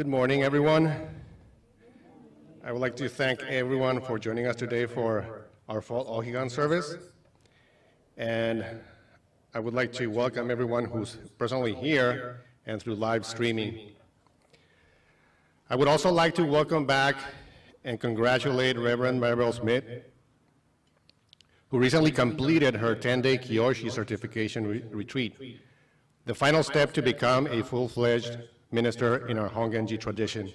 Good morning, everyone. I would like to thank everyone for joining us today for our fall Ohigan service. And I would like to welcome everyone who's personally here and through live streaming. I would also like to welcome back and congratulate Reverend Maribeth Smith, who recently completed her 10-day Kyoshi certification retreat, the final step to become a full-fledged minister in our Hongenji tradition.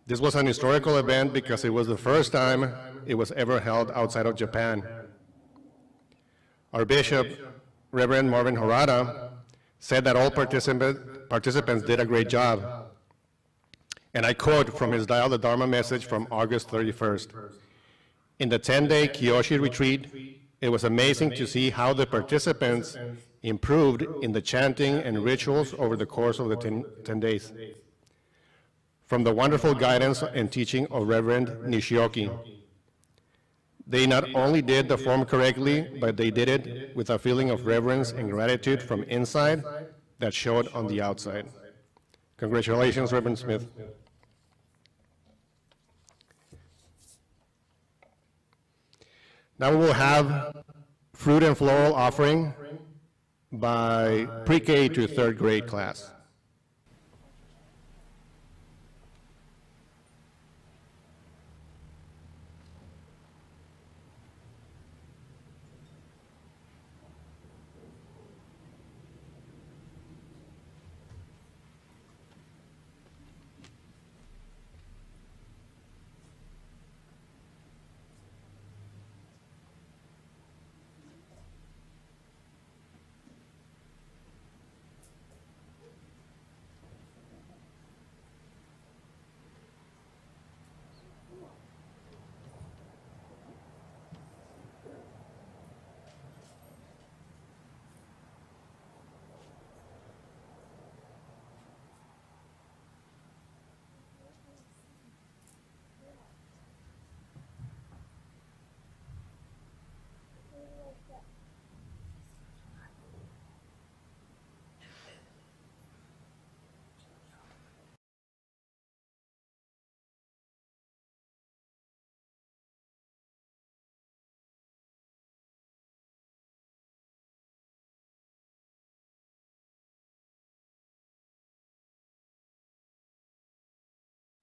This was an historical event because it was the first time it was ever held outside of Japan. Our bishop, Reverend Marvin Harada, said that all participants did a great job. And I quote from his Dial the Dharma message from August 31st. In the 10-day Kyoshi retreat, it was amazing to see how the participants improved in the chanting and rituals over the course of the 10 days. From the wonderful guidance and teaching of Reverend Nishioki. They not only did the form correctly, but they did it with a feeling of reverence and gratitude from inside that showed on the outside. Congratulations, Reverend Smith. Now we will have fruit and floral offering by pre-K to 3rd grade class.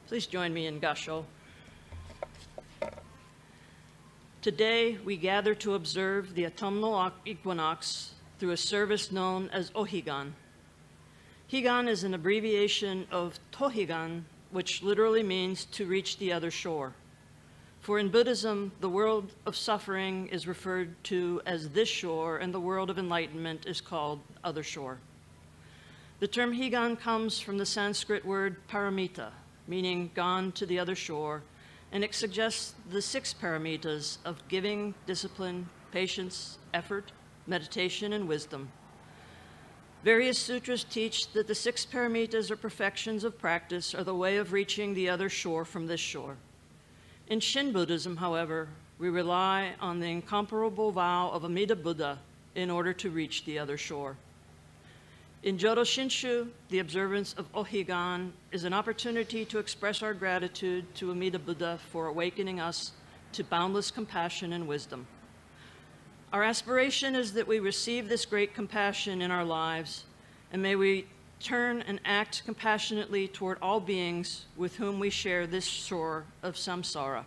Please join me in Gasho. Today, we gather to observe the autumnal equinox through a service known as Ohigan. Higan is an abbreviation of Tohigan, which literally means to reach the other shore. For in Buddhism, the world of suffering is referred to as this shore, and the world of enlightenment is called other shore. The term Higan comes from the Sanskrit word paramita, meaning gone to the other shore, and it suggests the 6 paramitas of giving, discipline, patience, effort, meditation, and wisdom. Various sutras teach that the 6 paramitas or perfections of practice are the way of reaching the other shore from this shore. In Shin Buddhism, however, we rely on the incomparable vow of Amida Buddha in order to reach the other shore. In Jodo Shinshu, the observance of Ohigan is an opportunity to express our gratitude to Amida Buddha for awakening us to boundless compassion and wisdom. Our aspiration is that we receive this great compassion in our lives, and may we turn and act compassionately toward all beings with whom we share this shore of samsara.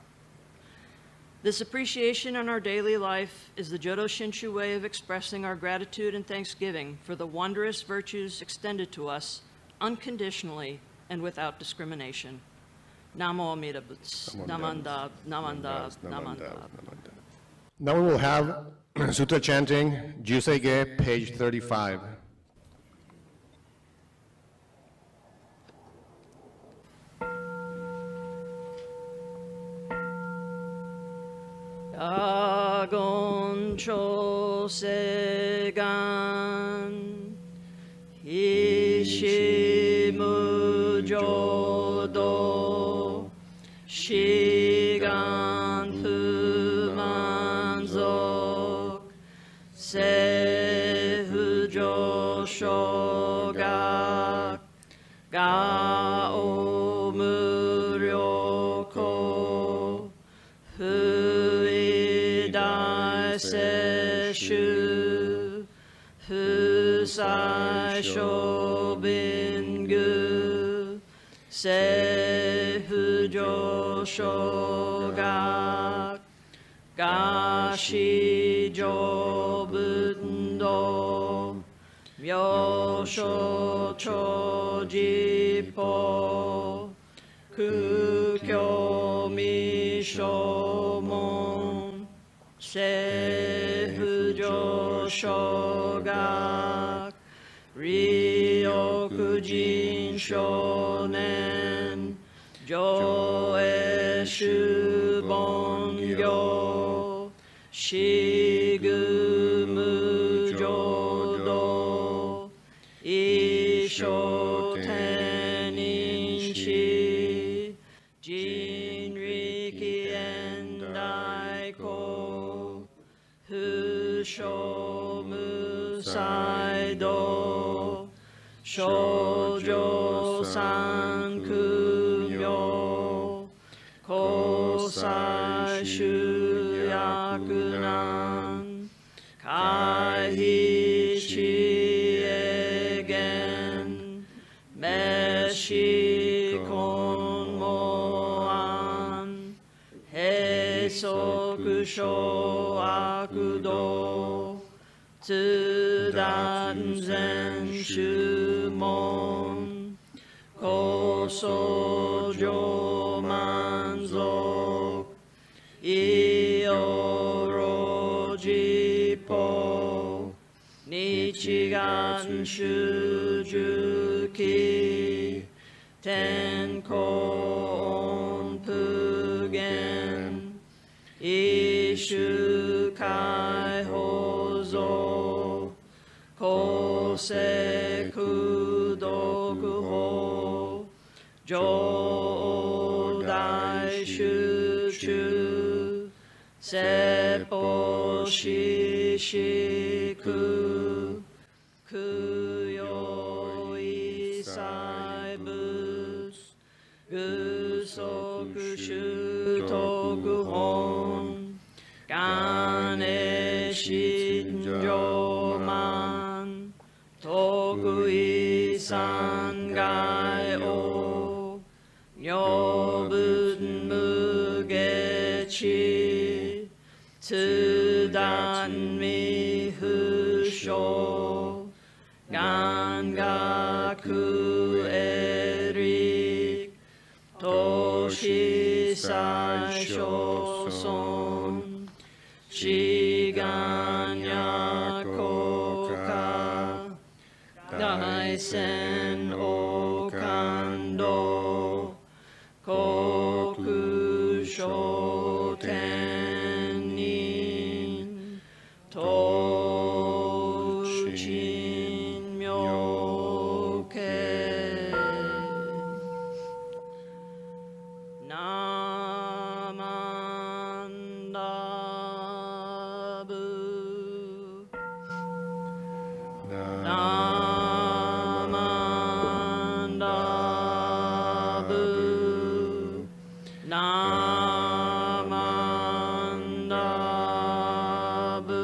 This appreciation in our daily life is the Jodo Shinshu way of expressing our gratitude and thanksgiving for the wondrous virtues extended to us unconditionally and without discrimination. Namo Amida Butsu. Namandab, Namandab, Namandab. Now we will have Sutra chanting, Jusei-ge, page 35. Agon Chosegan Ishimu Jodo Shigan Fumanzok Sehujo Shogak ga o muryoko fui dai se shu fu sai sho bin gu se fu jo sho ga ga shi jo bundo myo sho cho ji po ku kyo mi sho mon se fu jo sho ga ri o ku jin sho nen jo e shu bon gyo shi gu mu jo do i sho ten in shi jin riki en dai ko hu sho mu sai do sho jo san ku myo ko sai shu yaku nan kai hi chi e gen me shi kon mo an he soku sho aku do tsu dan zen shu mon ko so jo man zo i o ro ji po nichigan shu ju ki ten ko on pu gen i shu kai ho zo ko se ku do ku ho jo dai shu chu se po shi shi ku ku yo i sai bus gu so ku shu to ku hon gan e shin jo man to ku i san gai o nyo bun mu ge chi tsu dan mi hu sho gan ga ku e ri to shi sai sho son shigan ya ko ka dai sen o kando koku sho ten nin to shin myo ke namanda bu namanda bu namanda bu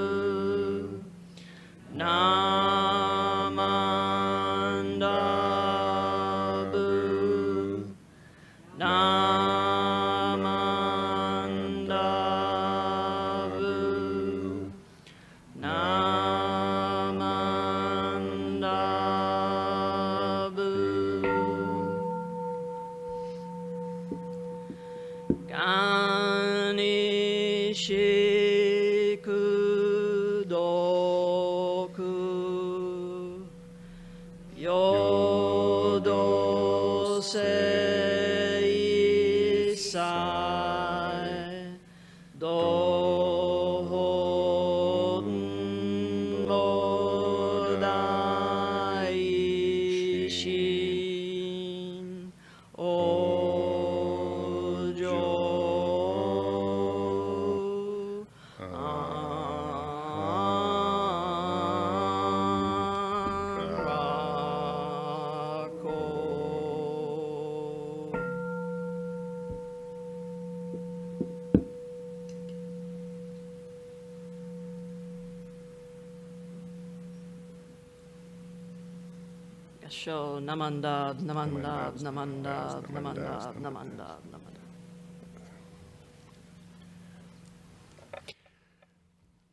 Gasho, Namandab, Namandab, Namandab, Namandab, Namandab, Namandab.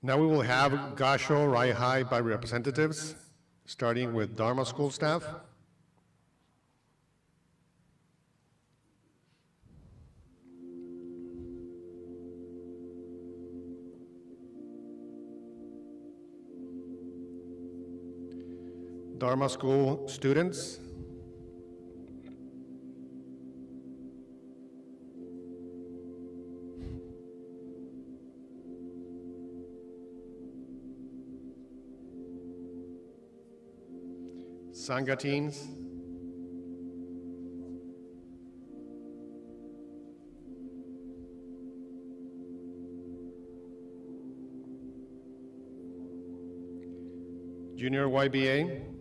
Now we will have Gasho Raihai by representatives, starting with Dharma School staff. Dharma School students. Sangha teens. Junior YBA.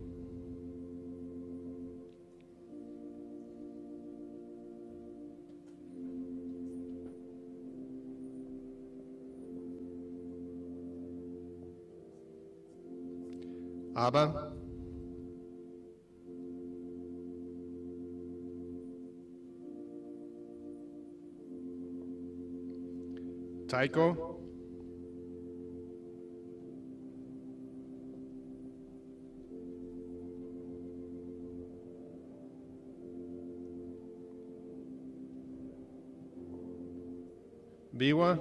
Abba. Taiko. Biwa.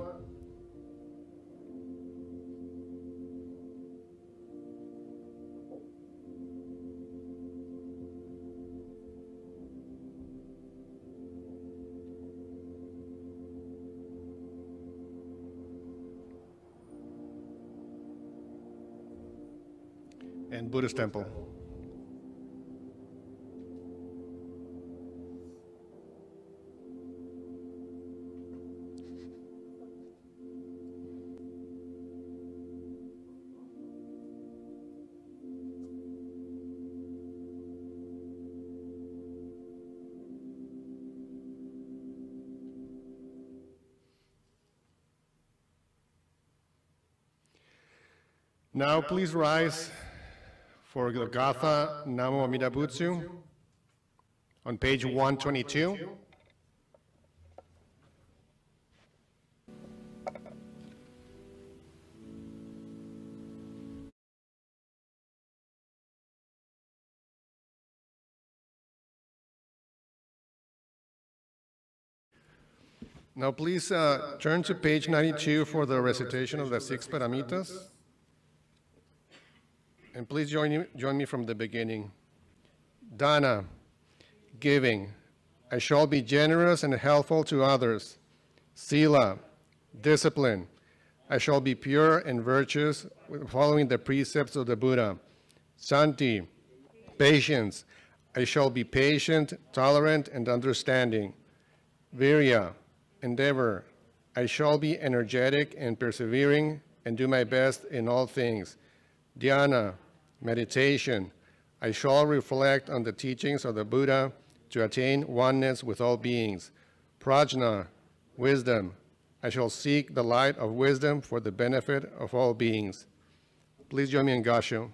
And Buddhist temple. Now please rise for the Gatha Namo Amida Butsu on page 122. Now please turn to page 92 for the recitation of the 6 paramitas. And please join me from the beginning. Dana, giving. I shall be generous and helpful to others. Sila, discipline. I shall be pure and virtuous, following the precepts of the Buddha. Santi, patience. I shall be patient, tolerant, and understanding. Virya, endeavor. I shall be energetic and persevering and do my best in all things. Dhyana, meditation. I shall reflect on the teachings of the Buddha to attain oneness with all beings. Prajna, wisdom. I shall seek the light of wisdom for the benefit of all beings. Please join me in Gasho.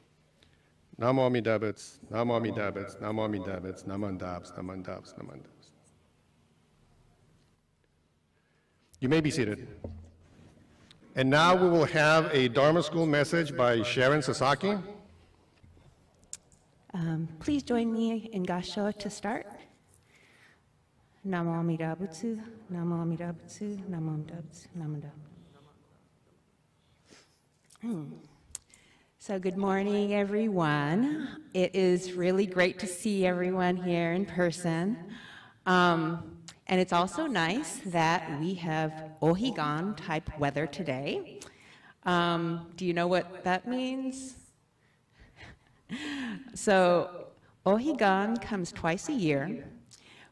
Namo Amidabits, Namo Amidabits, Namo Amidabits, Namandabs, Namandabs, Namandabs. You may be seated. And now we will have a Dharma School message by Sharon Sasaki. Please join me in Gasho to start. Namo Amida Butsu, Namo Amida Butsu, Namo Amida Butsu, Namo Amida. So good morning, everyone. It is really great to see everyone here in person. And it's also nice that we have Ohigan type weather today. Do you know what that means? So Ohigan comes twice a year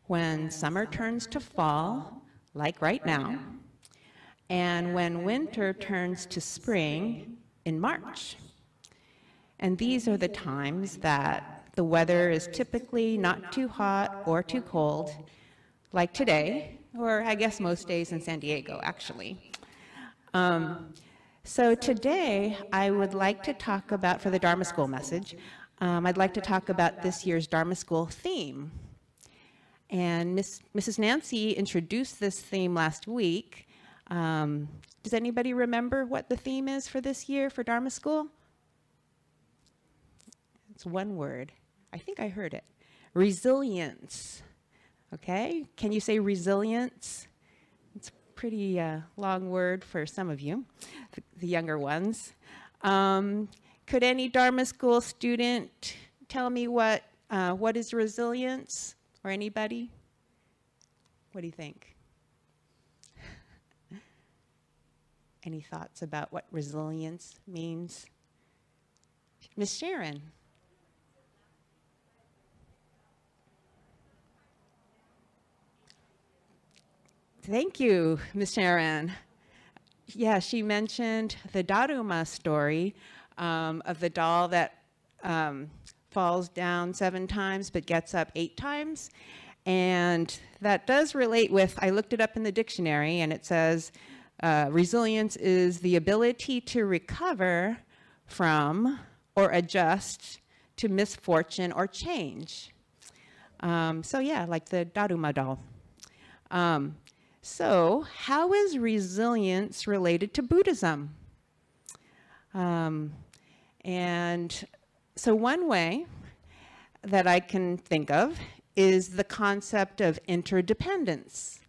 when summer turns to fall, like right now, and when winter turns to spring in March. And these are the times that the weather is typically not too hot or too cold, like today, or I guess most days in San Diego, actually. So today, I would like to talk about, for the Dharma School message, I'd like to talk about this year's Dharma School theme. And Mrs. Nancy introduced this theme last week. Does anybody remember what the theme is for this year for Dharma School? It's one word. I think I heard it. Resilience. Okay, can you say resilience? It's a pretty long word for some of you, the younger ones. Could any Dharma School student tell me what is resilience? Or anybody? What do you think? Any thoughts about what resilience means? Miss Sharon. Thank you, Miss Sharon. Yeah, she mentioned the Dharma story of the doll that falls down 7 times but gets up 8 times. And that does relate with, I looked it up in the dictionary, and it says resilience is the ability to recover from or adjust to misfortune or change. So yeah, like the Dharma doll. So how is resilience related to Buddhism? And so one way that I can think of is the concept of interdependence.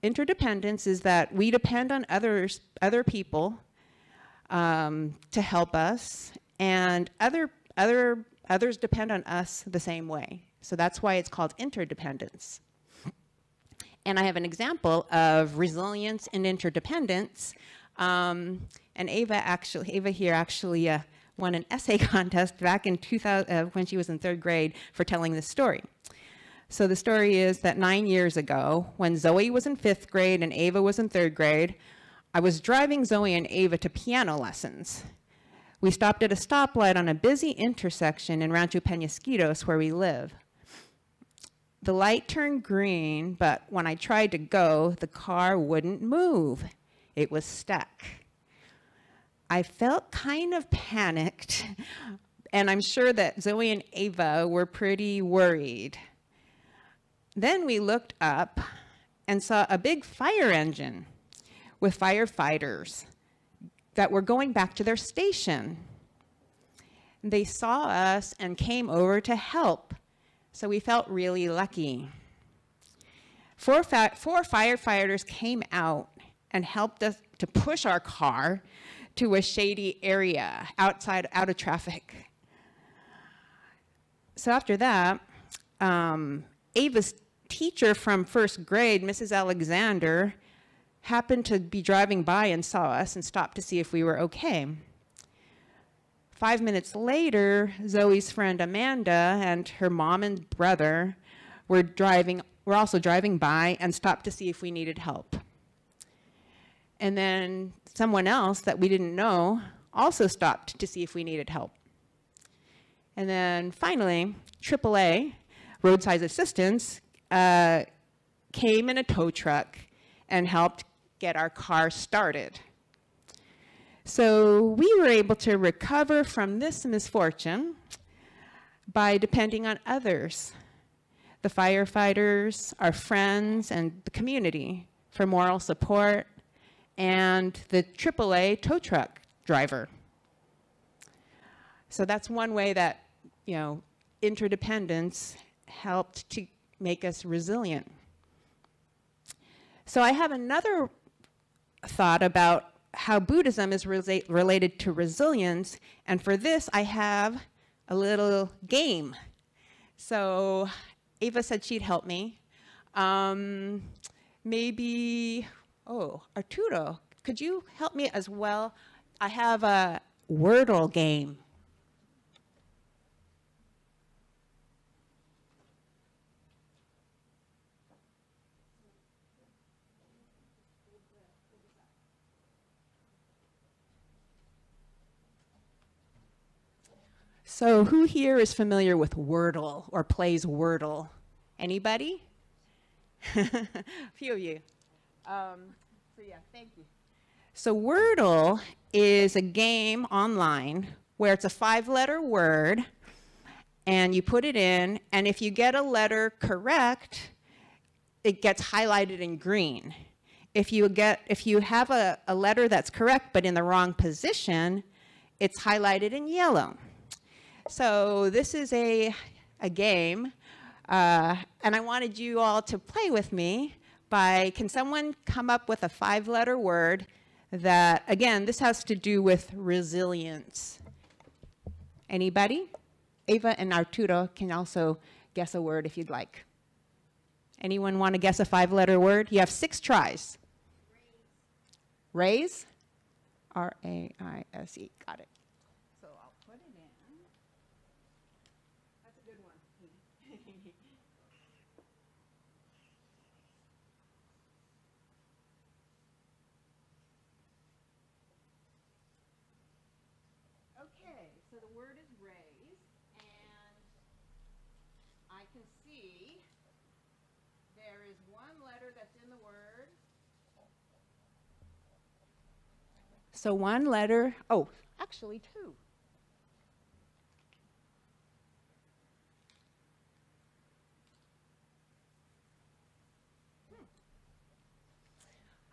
Interdependence is that we depend on other people to help us, and others depend on us the same way. So that's why it's called interdependence. And I have an example of resilience and interdependence. And Ava here actually won an essay contest back in 2000 when she was in 3rd grade for telling this story. So the story is that 9 years ago, when Zoe was in 5th grade and Ava was in 3rd grade, I was driving Zoe and Ava to piano lessons. We stopped at a stoplight on a busy intersection in Rancho Penasquitos, where we live. The light turned green, but when I tried to go, the car wouldn't move. It was stuck. I felt kind of panicked, and I'm sure that Zoe and Ava were pretty worried. Then we looked up and saw a big fire engine with firefighters that were going back to their station. They saw us and came over to help. So we felt really lucky. 4 firefighters came out and helped us to push our car to a shady area out of traffic. So after that, Ava's teacher from 1st grade, Mrs. Alexander, happened to be driving by and saw us and stopped to see if we were okay. 5 minutes later, Zoe's friend Amanda and her mom and brother were also driving by and stopped to see if we needed help. And then someone else that we didn't know also stopped to see if we needed help. And then finally, AAA, roadside assistance, came in a tow truck and helped get our car started. So we were able to recover from this misfortune by depending on others, the firefighters, our friends, and the community for moral support, and the AAA tow truck driver. So that's one way that, interdependence helped to make us resilient. So I have another thought about how Buddhism is related to resilience, and for this I have a little game. So Ava said she'd help me. Maybe, Arturo, could you help me as well? I have a Wordle game. So who here is familiar with Wordle or plays Wordle? Anybody? A few of you. So yeah, thank you. So Wordle is a game online where it's a 5-letter word, and you put it in, and if you get a letter correct, it gets highlighted in green. If you have a letter that's correct but in the wrong position, it's highlighted in yellow. So this is a game, and I wanted you all to play with me can someone come up with a 5-letter word that, again, this has to do with resilience. Anybody? Ava and Arturo can also guess a word if you'd like. Anyone want to guess a 5-letter word? You have 6 tries. Raise? R-A-I-S-E. Got it. So I'll put it in. That's a good one. Okay, so the word is raise, and I can see there is 1 letter that's in the word. So 1 letter, oh, actually 2.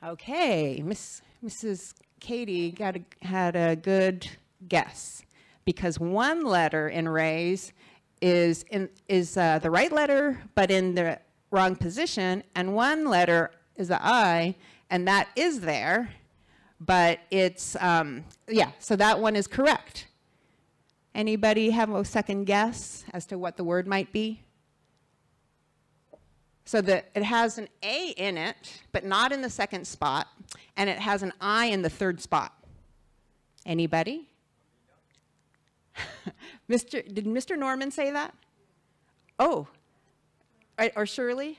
Okay, Mrs. Katie had a good guess, because 1 letter in raise is the right letter but in the wrong position, and 1 letter is the I, and that is there, but it's, yeah, so that one is correct. Anybody have a second guess as to what the word might be? So it has an A in it, but not in the 2nd spot, and it has an I in the 3rd spot. Anybody? Did Mr. Norman say that? Oh, or Shirley?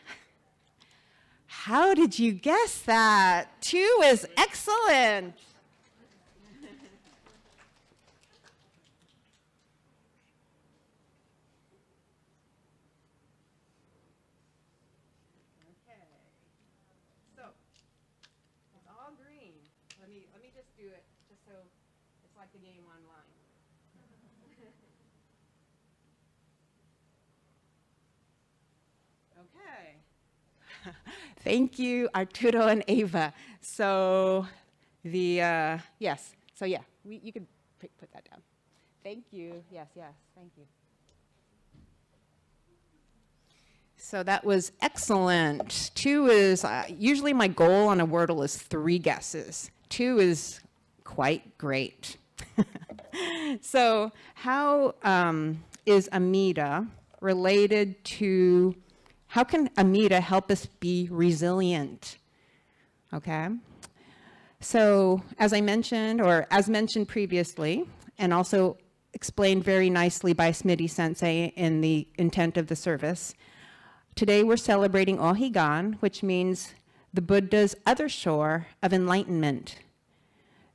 How did you guess that? 2 is excellent. Okay. So, it's all green. Let me just do it, just so it's like the game online. Okay. Thank you, Arturo and Ava. So yes, so yeah, you could put that down. Thank you, yes, thank you. So that was excellent. 2 is, usually my goal on a Wordle is 3 guesses. 2 is quite great. So how is Amida related to, how can Amida help us be resilient? Okay. So as I mentioned, or as mentioned previously, and also explained very nicely by Smitty Sensei in the intent of the service, today we're celebrating Ohigan, which means the Buddha's other shore of enlightenment.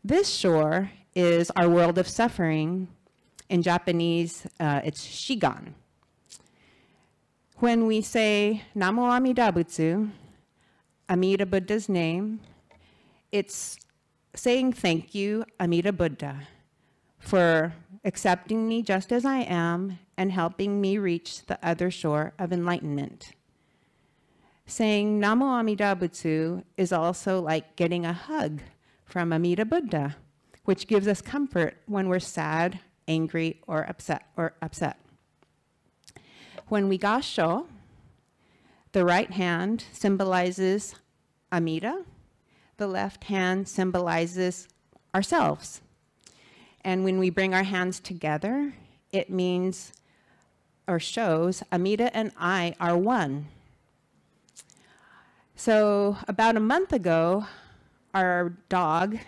This shore is our world of suffering. In Japanese, it's shigan. When we say Namo Amida Butsu, Amida Buddha's name, it's saying thank you, Amida Buddha, for accepting me just as I am and helping me reach the other shore of enlightenment. Saying Namo Amida Butsu is also like getting a hug from Amida Buddha, which gives us comfort when we're sad, angry, or upset. When we gasho, the right hand symbolizes Amida, the left hand symbolizes ourselves. And when we bring our hands together, it means or shows Amida and I are one. So about a month ago, our dog,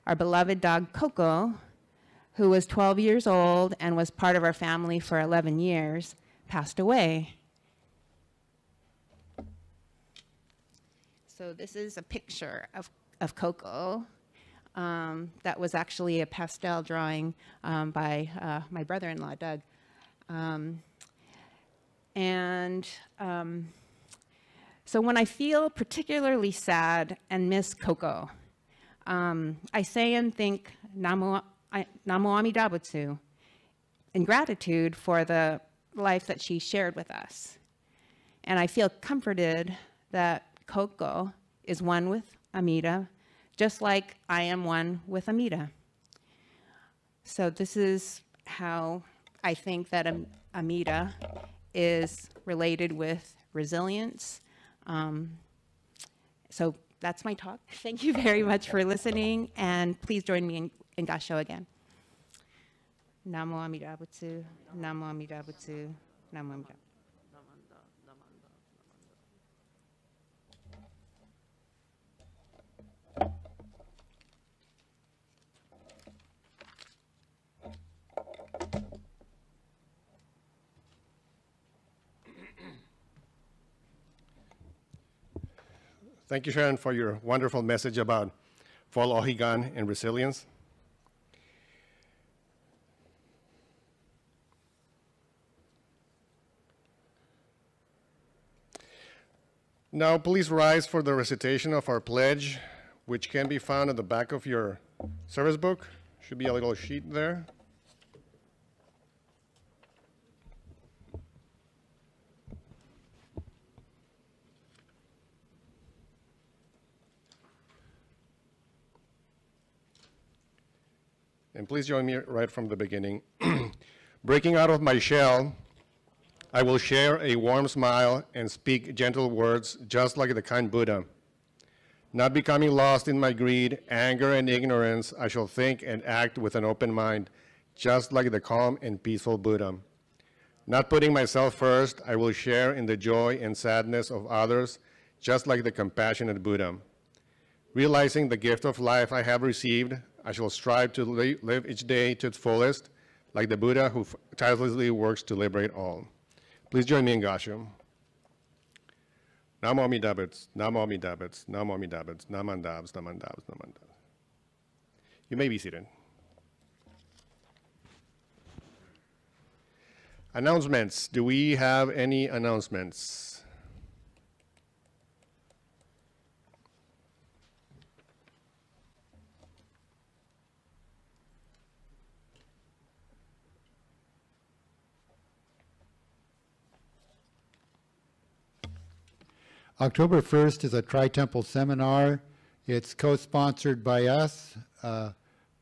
our beloved dog Coco, who was 12 years old and was part of our family for 11 years, passed away. So this is a picture of Coco. That was actually a pastel drawing by my brother-in-law, Doug. So when I feel particularly sad and miss Coco, I say and think Namo Namo Amida Butsu, in gratitude for the life that she shared with us. And I feel comforted that Koko is one with Amida, just like I am one with Amida. So this is how I think that Amida is related with resilience. So that's my talk. Thank you very much for listening, and please join me in Gasho again. Namo Amida Butsu, Namo Amida Butsu, Namo Amida. Thank you, Sharon, for your wonderful message about fall Ohigan and resilience. Now, please rise for the recitation of our pledge, which can be found at the back of your service book. Should be a little sheet there. And please join me right from the beginning. Breaking out of my shell, I will share a warm smile and speak gentle words just like the kind Buddha. Not becoming lost in my greed, anger, and ignorance, I shall think and act with an open mind, just like the calm and peaceful Buddha. Not putting myself first, I will share in the joy and sadness of others, just like the compassionate Buddha. Realizing the gift of life I have received, I shall strive to live each day to its fullest, like the Buddha who tirelessly works to liberate all. Please join me in Gasho. Namo Amida Butsu, Namo Amida Butsu, Namo Amida Butsu, Namandabs, Namandabs, Namandabs. You may be seated. Announcements. Do we have any announcements? October 1st is a Tri-Temple seminar. It's co-sponsored by us, by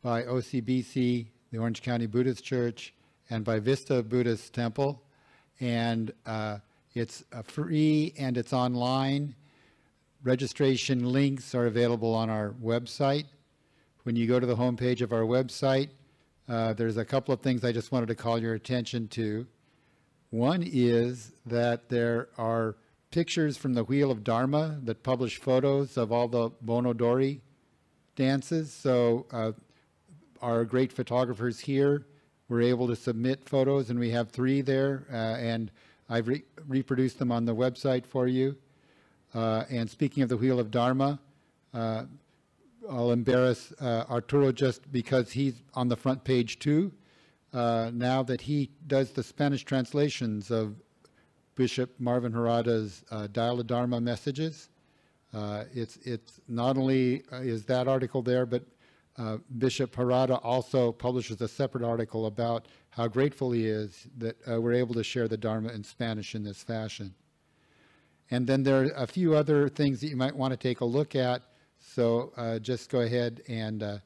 OCBC, the Orange County Buddhist Church, and by Vista Buddhist Temple. And it's free and it's online. Registration links are available on our website. When you go to the homepage of our website, there's a couple of things I just wanted to call your attention to. One is that there are pictures from the Wheel of Dharma that publish photos of all the Bonodori dances. So our great photographers here were able to submit photos, and we have 3 there, and I've reproduced them on the website for you. And speaking of the Wheel of Dharma, I'll embarrass Arturo just because he's on the front page too, now that he does the Spanish translations of Bishop Marvin Harada's Dial of Dharma messages. It's not only is that article there, but Bishop Harada also publishes a separate article about how grateful he is that we're able to share the Dharma in Spanish in this fashion. And then there are a few other things that you might want to take a look at. So just go ahead and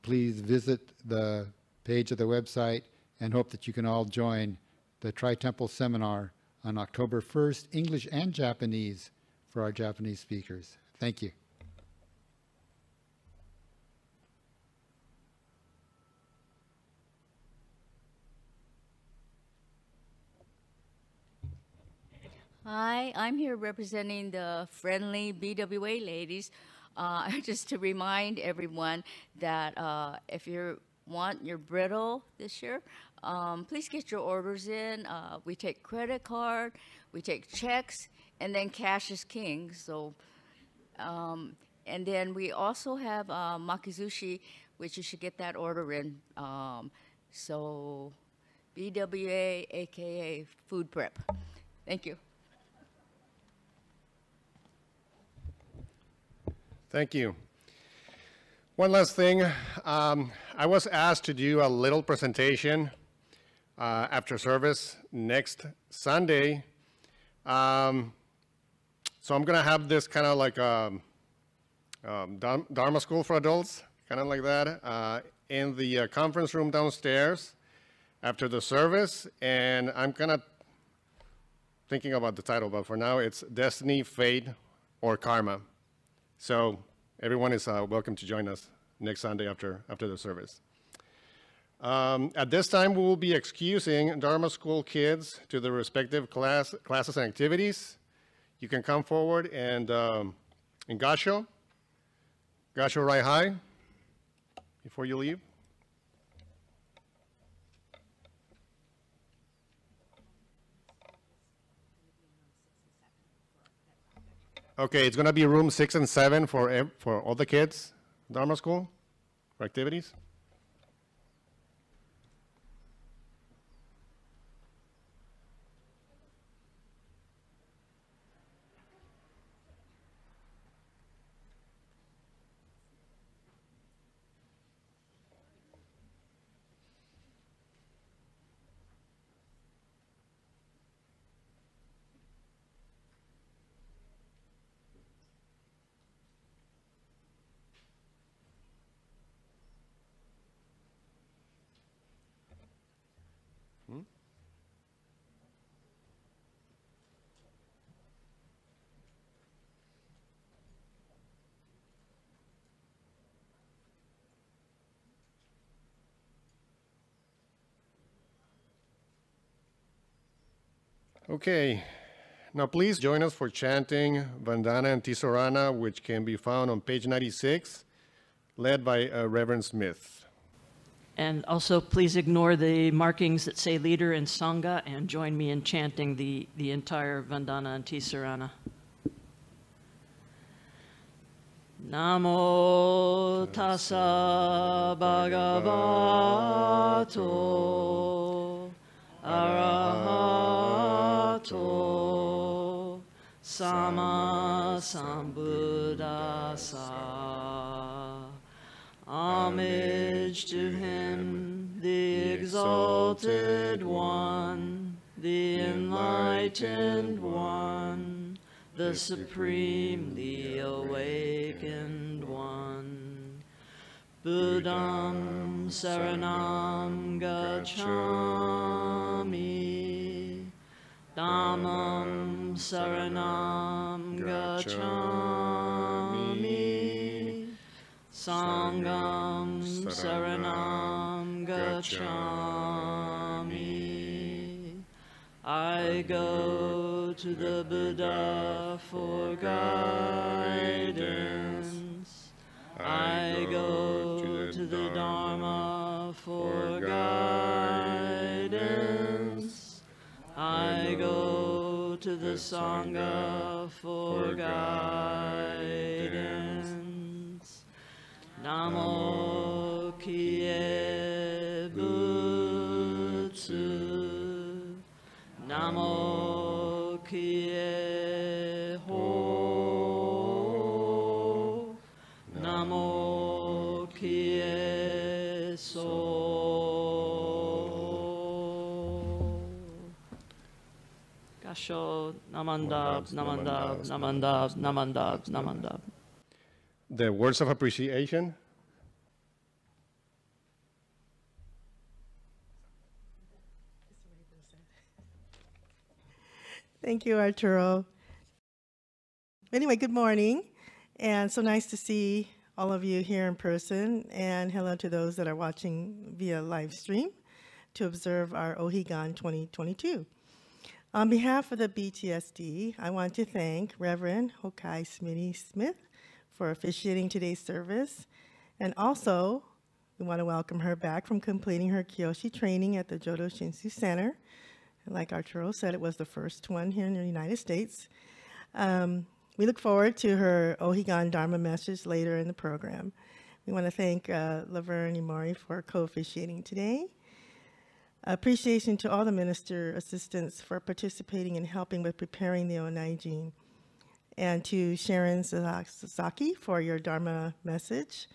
please visit the page of the website, and hope that you can all join the Tri-Temple Seminar on October 1st, English and Japanese, for our Japanese speakers. Thank you. Hi, I'm here representing the friendly BWA ladies. Just to remind everyone that if you want your brittle this year, please get your orders in. We take credit card, we take checks, and then cash is king. So, and then we also have makizushi, which you should get that order in. So, BWA, aka food prep. Thank you. Thank you. One last thing. I was asked to do a little presentation after service next Sunday. So I'm going to have this kind of like Dharma School for adults, kind of like that, in the conference room downstairs after the service. And I'm kind of thinking about the title, but for now it's Destiny, Fate, or Karma. So everyone is welcome to join us next Sunday after the service. At this time, we will be excusing Dharma School kids to the respective classes and activities. You can come forward and Gasho right high before you leave. Okay, it's going to be room 6 and 7 for all the kids, Dharma School, for activities. Okay, now please join us for chanting Vandana and Tisarana, which can be found on page 96, led by Reverend Smith. And also, please ignore the markings that say leader and Sangha and join me in chanting the entire Vandana and Tisarana. Namo tassa bhagavato arahato sama sambuddhassa. Homage to him, the exalted one, the enlightened one, the supremely awakened one. Buddham saranam gacchami, Dhammam saranam gacchami, Sangham saranam gacchami. I go to the Buddha for guidance. I go to the Dharma for guidance. I go to the Sangha for guidance. Namo Kye Butsu. Namo Kye Ho. Namo Kye So. Gasho Namandab, Namandab, Namandab, Namandab, Namandab. The words of appreciation. Thank you, Arturo. Anyway, good morning, and so nice to see all of you here in person, and hello to those that are watching via live stream to observe our Ohigan 2022. On behalf of the BTSD, I want to thank Reverend Hokai Smitty Smith for officiating today's service, and also we want to welcome her back from completing her Kyoshi training at the Jodo Shinshu Center. Like Arturo said, it was the first one here in the United States. We look forward to her Ohigan Dharma message later in the program. We want to thank Laverne Imori for co-officiating today. Appreciation to all the minister assistants for participating and helping with preparing the Onaijin. And to Sharon Sasaki for your Dharma message.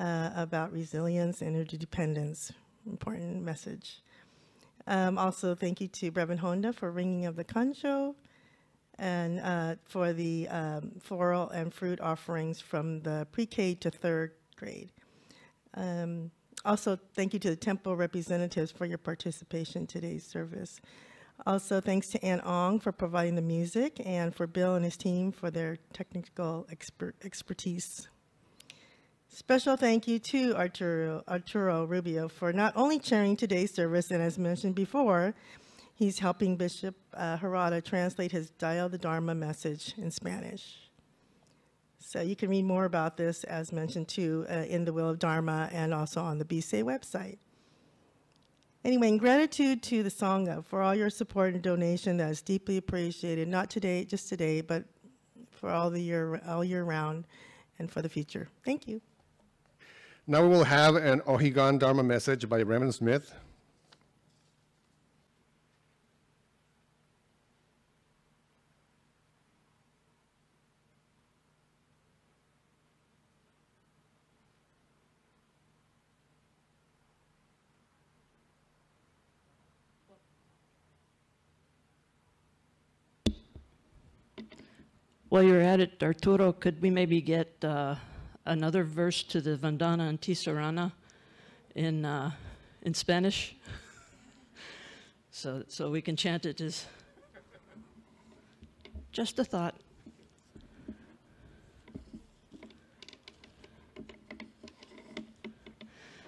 about resilience and interdependence. Important message. Also, thank you to Reverend Honda for ringing of the kanjo and for the floral and fruit offerings from the pre-K to 3rd grade. Also, thank you to the temple representatives for your participation in today's service. Also, thanks to Ann Ong for providing the music and for Bill and his team for their technical expertise. Special thank you to Arturo Rubio for not only chairing today's service, and as mentioned before, he's helping Bishop Harada translate his Dial the Dharma message in Spanish. So you can read more about this, as mentioned too, in the Will of Dharma and also on the BSA website. Anyway, in gratitude to the Sangha for all your support and donation, that is deeply appreciated, not today, just today, but for all year round and for the future. Thank you. Now we will have an Ohigan Dharma message by Reverend Smith. While you're at it, Arturo, could we maybe get another verse to the Vandana and Tisarana in Spanish? so we can chant it as just a thought.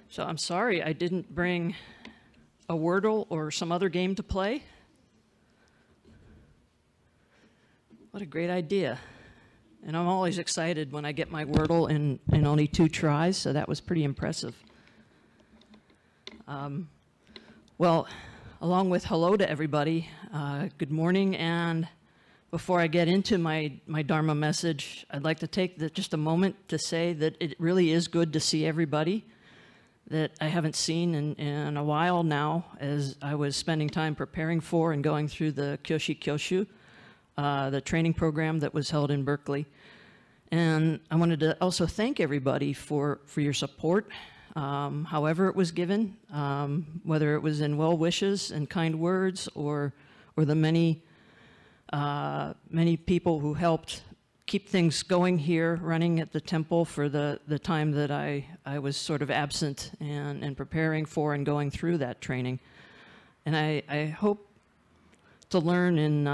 So I'm sorry I didn't bring a Wordle or some other game to play. What a great idea. And I'm always excited when I get my Wordle in only 2 tries, so that was pretty impressive. Well, along with hello to everybody, good morning, and before I get into my Dharma message, I'd like to take just a moment to say that it really is good to see everybody that I haven't seen in a while now, as I was spending time preparing for and going through the Kyoshi, the training program that was held in Berkeley. And I wanted to also thank everybody for your support, however it was given, whether it was in well wishes and kind words or the many people who helped keep things going here, running at the temple for the time that I was sort of absent and preparing for and going through that training. And I hope to learn in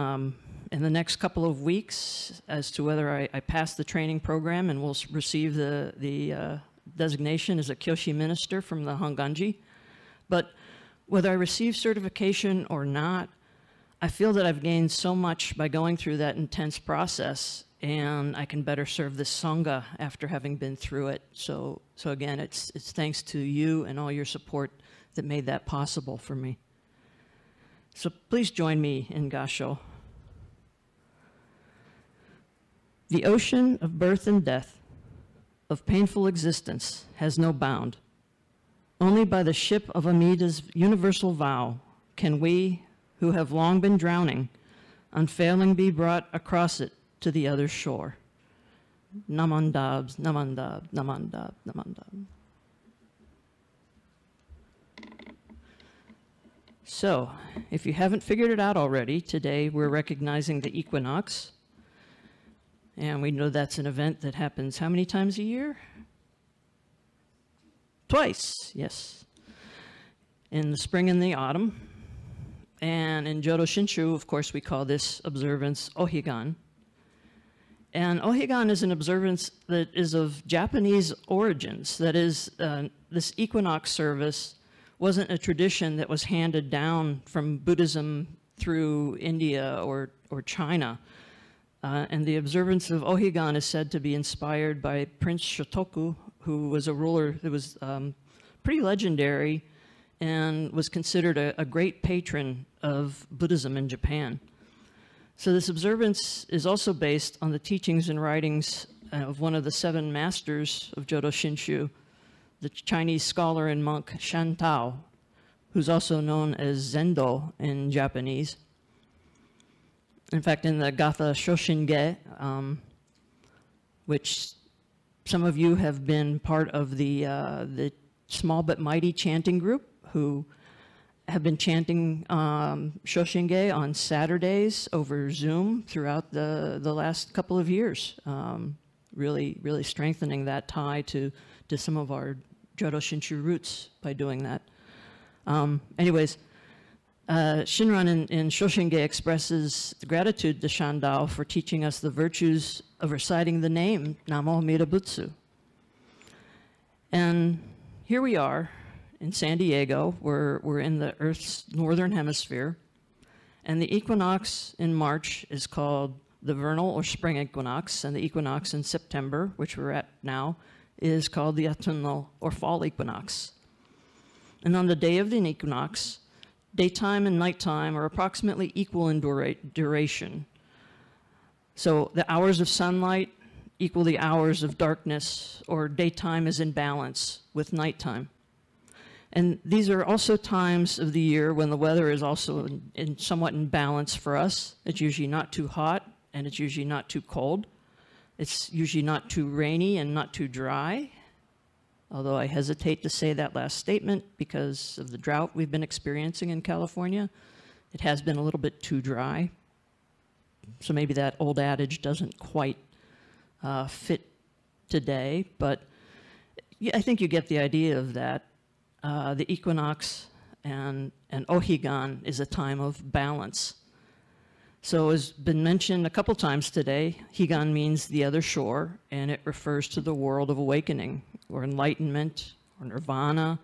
the next couple of weeks as to whether I pass the training program and will receive the designation as a Kyoshi minister from the Honganji. But whether I receive certification or not, I feel that I've gained so much by going through that intense process, and I can better serve this Sangha after having been through it. So again, it's thanks to you and all your support that made that possible for me. So please join me in Gasho. The ocean of birth and death, of painful existence, has no bound. Only by the ship of Amida's universal vow can we, who have long been drowning, unfailing be brought across it to the other shore. Namandab, namandab, namandab, namandab. So, if you haven't figured it out already, today we're recognizing the equinox. And we know that's an event that happens how many times a year? Twice, yes. In the spring and the autumn. And in Jodo Shinshu, of course, we call this observance Ohigan. And Ohigan is an observance that is of Japanese origins. That is, this equinox service wasn't a tradition that was handed down from Buddhism through India or China. And the observance of Ohigan is said to be inspired by Prince Shotoku, who was a ruler that was pretty legendary and was considered a great patron of Buddhism in Japan. So this observance is also based on the teachings and writings of one of the 7 masters of Jodo Shinshu, the Chinese scholar and monk Shan Tao, who's also known as Zendo in Japanese. In fact, in the Gatha Shoshinge, which some of you have been part of the small but mighty chanting group who have been chanting Shoshinge on Saturdays over Zoom throughout the last couple of years, really strengthening that tie to some of our Jodo Shinshu roots by doing that. Anyways, Shinran in Shoshinge expresses gratitude to Shandao for teaching us the virtues of reciting the name Namo Amida Butsu. And here we are in San Diego. We're in the Earth's northern hemisphere, and the equinox in March is called the vernal or spring equinox, and the equinox in September, which we're at now, is called the autumnal or fall equinox. And on the day of the equinox, daytime and nighttime are approximately equal in duration. So the hours of sunlight equal the hours of darkness, or daytime is in balance with nighttime. And these are also times of the year when the weather is also somewhat in balance for us. It's usually not too hot, and it's usually not too cold. It's usually not too rainy and not too dry, although I hesitate to say that last statement because of the drought we've been experiencing in California. It has been a little bit too dry. So maybe that old adage doesn't quite fit today, but yeah, I think you get the idea of that. The equinox and Ohigan is a time of balance. So as been mentioned a couple times today, higan means the other shore, and it refers to the world of awakening, or enlightenment, or nirvana,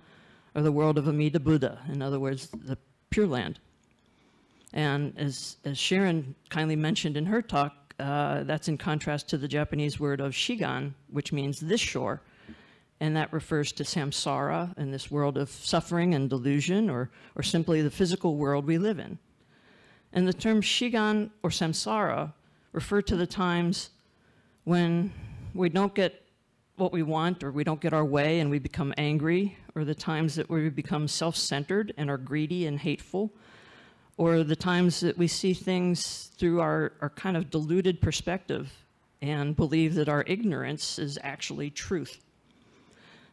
or the world of Amida Buddha, in other words, the Pure Land. And as Sharon kindly mentioned in her talk, that's in contrast to the Japanese word of shigan, which means this shore. And that refers to samsara, and this world of suffering and delusion, or simply the physical world we live in. And the term shigan or samsara refer to the times when we don't get what we want, or we don't get our way and we become angry, or the times that we become self-centered and are greedy and hateful, or the times that we see things through our kind of diluted perspective and believe that our ignorance is actually truth.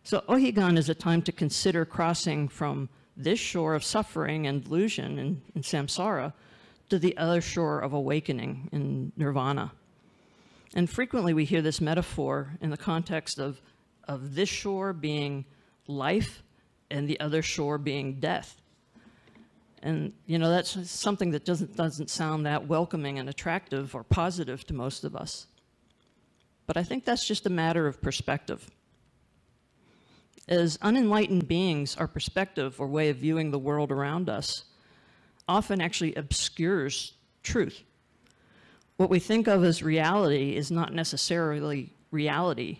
So Ohigan is a time to consider crossing from this shore of suffering and delusion in samsara to the other shore of awakening in nirvana. And frequently we hear this metaphor in the context of this shore being life and the other shore being death. And you know, that's something that doesn't sound that welcoming and attractive or positive to most of us. But I think that's just a matter of perspective. As unenlightened beings, our perspective or way of viewing the world around us often actually obscures truth. What we think of as reality is not necessarily reality.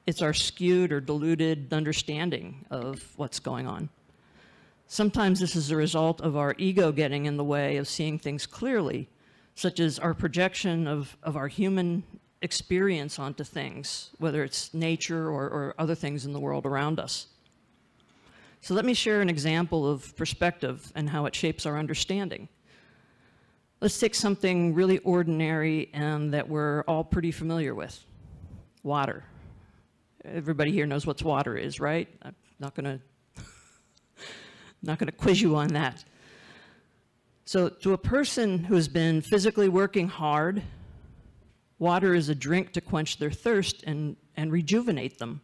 It's our skewed or diluted understanding of what's going on. Sometimes this is a result of our ego getting in the way of seeing things clearly, such as our projection of our human experience onto things, whether it's nature or other things in the world around us. So let me share an example of perspective and how it shapes our understanding. Let's take something really ordinary and that we're all pretty familiar with. Water. Everybody here knows what water is, right? I'm not gonna quiz you on that. So to a person who's been physically working hard, water is a drink to quench their thirst and rejuvenate them.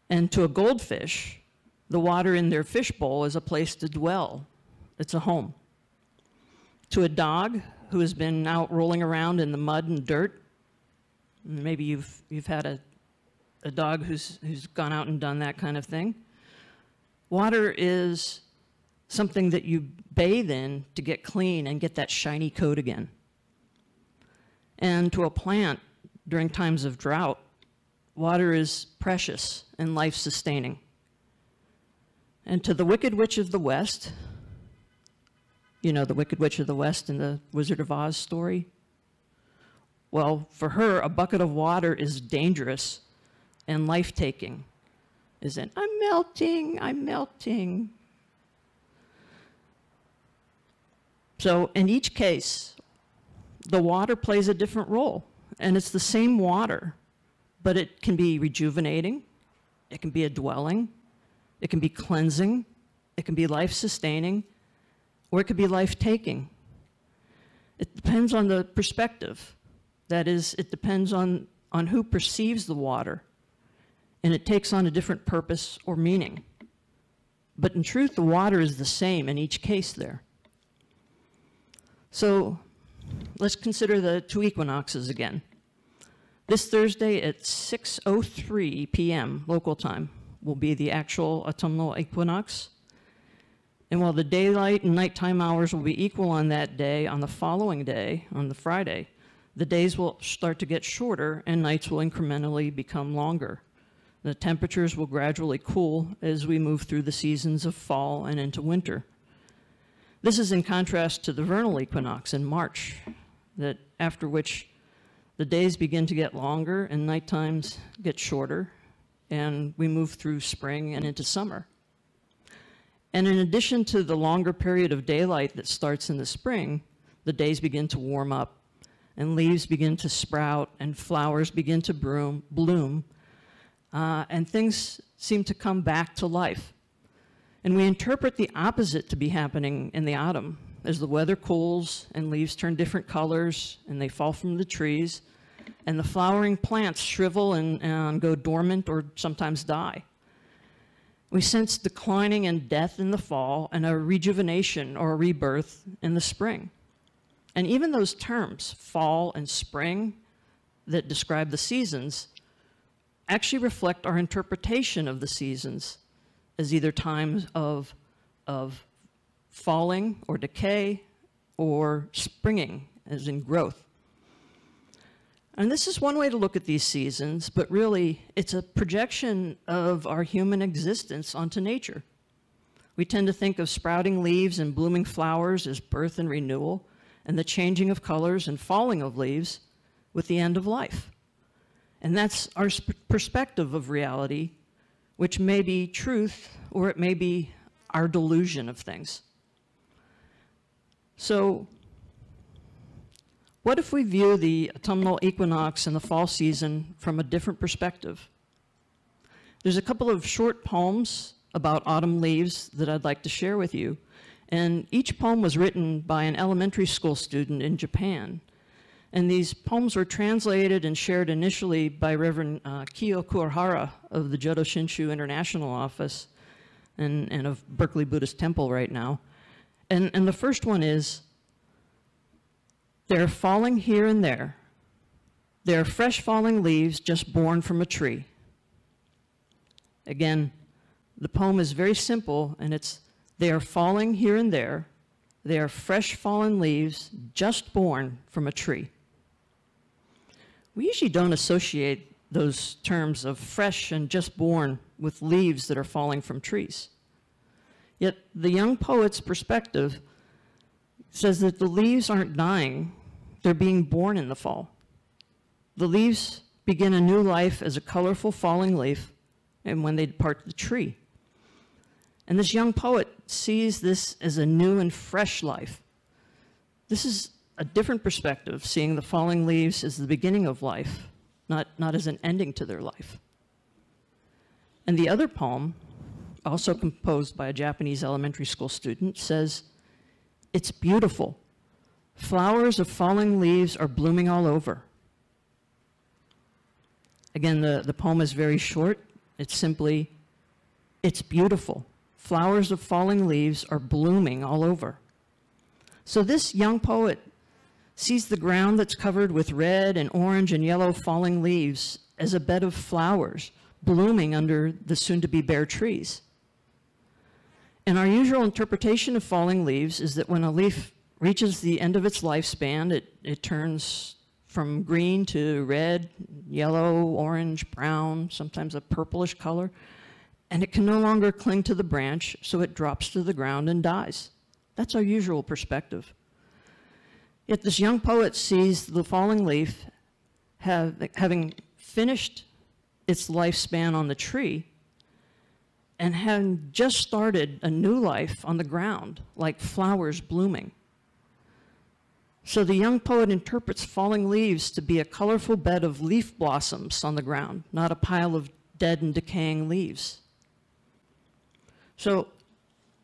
And to a goldfish, the water in their fishbowl is a place to dwell. It's a home. To a dog who has been out rolling around in the mud and dirt, maybe you've had a dog who's gone out and done that kind of thing. Water is something that you bathe in to get clean and get that shiny coat again. And to a plant during times of drought, water is precious and life-sustaining. And to the Wicked Witch of the West, you know the Wicked Witch of the West in the Wizard of Oz story? Well, for her, a bucket of water is dangerous and life-taking. Isn't, I'm melting, I'm melting. So in each case, the water plays a different role, and it's the same water, but it can be rejuvenating, it can be a dwelling, it can be cleansing, it can be life-sustaining, or it could be life-taking. It depends on the perspective. That is, it depends on who perceives the water, and it takes on a different purpose or meaning. But in truth, the water is the same in each case there. So let's consider the two equinoxes again. This Thursday at 6:03 p.m. local time will be the actual autumnal equinox. And while the daylight and nighttime hours will be equal on that day, on the following day, on the Friday, the days will start to get shorter and nights will incrementally become longer. The temperatures will gradually cool as we move through the seasons of fall and into winter. This is in contrast to the vernal equinox in March, that after which the days begin to get longer and night times get shorter, and we move through spring and into summer. And in addition to the longer period of daylight that starts in the spring, the days begin to warm up, and leaves begin to sprout, and flowers begin to bloom, and things seem to come back to life. And we interpret the opposite to be happening in the autumn, as the weather cools and leaves turn different colors and they fall from the trees, and the flowering plants shrivel and go dormant or sometimes die. We sense declining and death in the fall and a rejuvenation or a rebirth in the spring. And even those terms, fall and spring, that describe the seasons, actually reflect our interpretation of the seasons as either times of falling or decay, or springing, as in growth. And this is one way to look at these seasons, but really it's a projection of our human existence onto nature. We tend to think of sprouting leaves and blooming flowers as birth and renewal, and the changing of colors and falling of leaves with the end of life. And that's our perspective of reality, which may be truth, or it may be our delusion of things. So, what if we view the autumnal equinox and the fall season from a different perspective? There's a couple of short poems about autumn leaves that I'd like to share with you. And each poem was written by an elementary school student in Japan. And these poems were translated and shared initially by Reverend Kiyo Kurohara of the Jodo Shinshu International Office and of Berkeley Buddhist Temple right now. And the first one is, "They're falling here and there. They're fresh falling leaves just born from a tree." Again, the poem is very simple, and it's, "They are falling here and there. They are fresh fallen leaves just born from a tree." We usually don't associate those terms of fresh and just born with leaves that are falling from trees. Yet the young poet's perspective says that the leaves aren't dying, they're being born in the fall. The leaves begin a new life as a colorful falling leaf, and when they depart the tree. And this young poet sees this as a new and fresh life. This is a different perspective, seeing the falling leaves as the beginning of life, not as an ending to their life. And the other poem, also composed by a Japanese elementary school student, says, "It's beautiful. Flowers of falling leaves are blooming all over." Again, the poem is very short. It's simply, "It's beautiful. Flowers of falling leaves are blooming all over." So this young poet sees the ground that's covered with red and orange and yellow falling leaves as a bed of flowers blooming under the soon-to-be bare trees. And our usual interpretation of falling leaves is that when a leaf reaches the end of its lifespan, it turns from green to red, yellow, orange, brown, sometimes a purplish color, and it can no longer cling to the branch, so it drops to the ground and dies. That's our usual perspective. Yet this young poet sees the falling leaf having finished its lifespan on the tree and having just started a new life on the ground, like flowers blooming. So the young poet interprets falling leaves to be a colorful bed of leaf blossoms on the ground, not a pile of dead and decaying leaves. So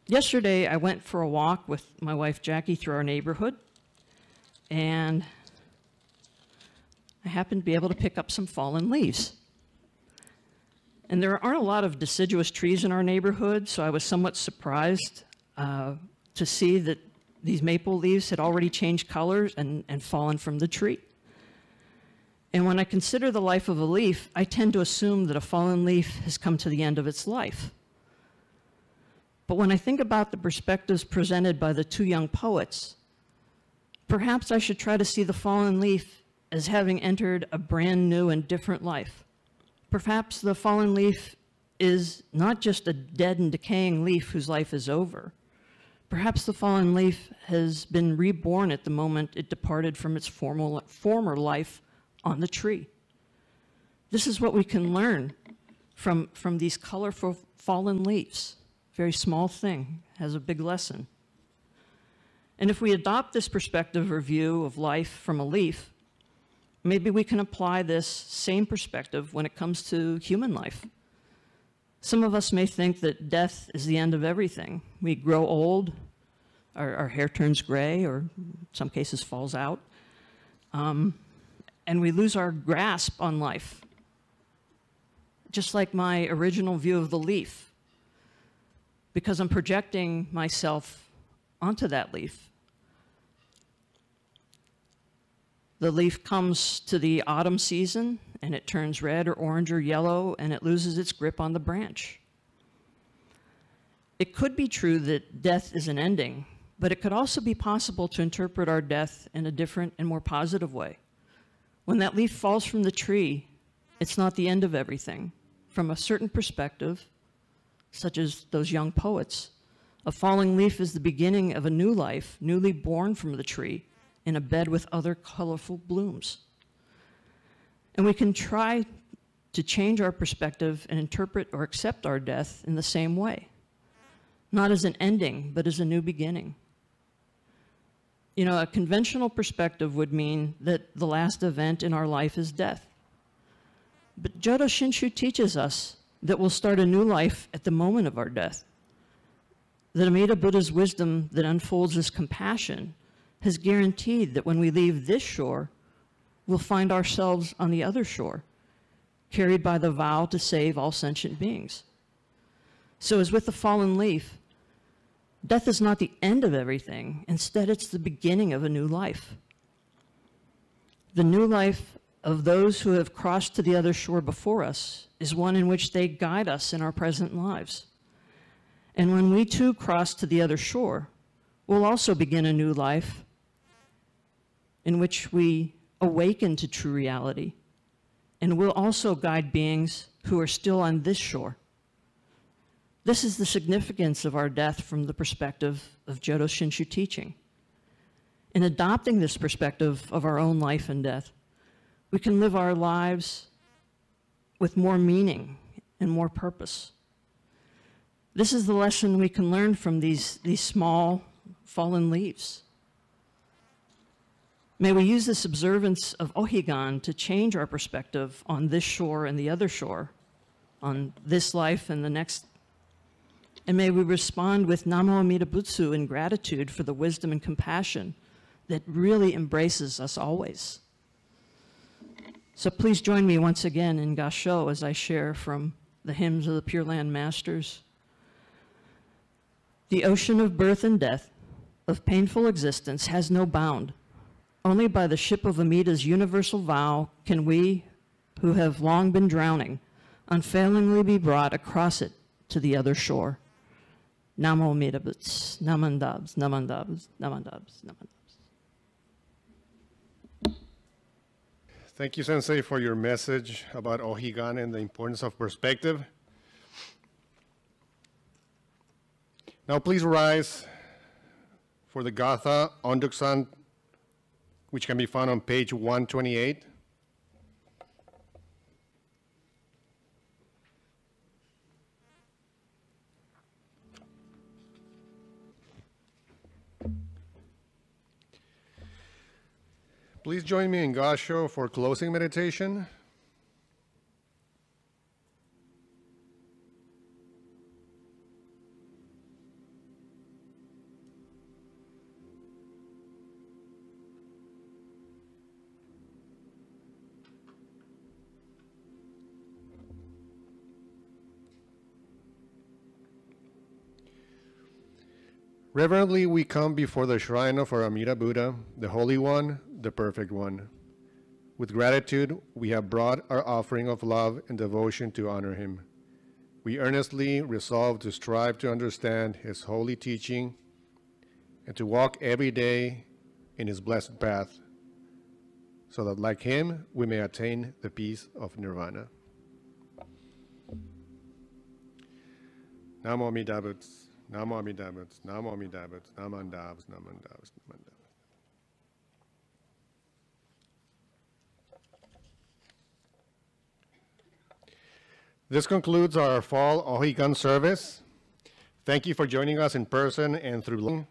yesterday I went for a walk with my wife Jackie through our neighborhood, and I happened to be able to pick up some fallen leaves. And there aren't a lot of deciduous trees in our neighborhood, so I was somewhat surprised to see that these maple leaves had already changed colors and fallen from the tree. And when I consider the life of a leaf, I tend to assume that a fallen leaf has come to the end of its life. But when I think about the perspectives presented by the two young poets, perhaps I should try to see the fallen leaf as having entered a brand new and different life. Perhaps the fallen leaf is not just a dead and decaying leaf whose life is over. Perhaps the fallen leaf has been reborn at the moment it departed from its former life on the tree. This is what we can learn from these colorful fallen leaves. Very small thing, has a big lesson. And if we adopt this perspective or view of life from a leaf, maybe we can apply this same perspective when it comes to human life. Some of us may think that death is the end of everything. We grow old, our hair turns gray, or in some cases falls out, and we lose our grasp on life. Just like my original view of the leaf, because I'm projecting myself onto that leaf. The leaf comes to the autumn season, and it turns red or orange or yellow, and it loses its grip on the branch. It could be true that death is an ending, but it could also be possible to interpret our death in a different and more positive way. When that leaf falls from the tree, it's not the end of everything. From a certain perspective, such as those young poets, a falling leaf is the beginning of a new life, newly born from the tree, in a bed with other colorful blooms. And we can try to change our perspective and interpret or accept our death in the same way. Not as an ending, but as a new beginning. You know, a conventional perspective would mean that the last event in our life is death. But Jodo Shinshu teaches us that we'll start a new life at the moment of our death. That Amida Buddha's wisdom that unfolds as compassion has guaranteed that when we leave this shore, we'll find ourselves on the other shore, carried by the vow to save all sentient beings. So as with the fallen leaf, death is not the end of everything. Instead, it's the beginning of a new life. The new life of those who have crossed to the other shore before us is one in which they guide us in our present lives. And when we too cross to the other shore, we'll also begin a new life in which we awaken to true reality, and we'll also guide beings who are still on this shore. This is the significance of our death from the perspective of Jodo Shinshu teaching. In adopting this perspective of our own life and death, we can live our lives with more meaning and more purpose. This is the lesson we can learn from these small fallen leaves. May we use this observance of Ohigan to change our perspective on this shore and the other shore, on this life and the next. And may we respond with Namo Amida Butsu in gratitude for the wisdom and compassion that really embraces us always. So please join me once again in Gasho as I share from the hymns of the Pure Land Masters. The ocean of birth and death, of painful existence, has no bound. Only by the ship of Amida's universal vow can we, who have long been drowning, unfailingly be brought across it to the other shore. Namo Amida Butsu, Namandabs, Namandabs, Namandabs, Namandabs. Thank you, Sensei, for your message about Ohigan and the importance of perspective. Now please rise for the Gatha Onduksan, which can be found on page 128. Please join me in Gasho for closing meditation. Reverently, we come before the shrine of our Amida Buddha, the Holy One, the Perfect One. With gratitude, we have brought our offering of love and devotion to honor him. We earnestly resolve to strive to understand his holy teaching and to walk every day in his blessed path, so that like him, we may attain the peace of nirvana. Namo Amida Butsu. Namo Amida Butsu, Namo Amida Butsu, Namandavs, Namandavs, Namandavs. This concludes our fall Ohigan service. Thank you for joining us in person and through.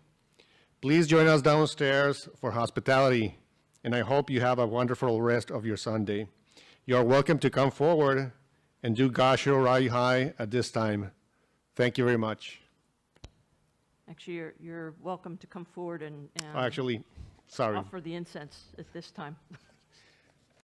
Please join us downstairs for hospitality, and I hope you have a wonderful rest of your Sunday. You are welcome to come forward and do Gasho Rai Hai at this time. Thank you very much. Actually, you're welcome to come forward and Actually, sorry. offer the incense at this time.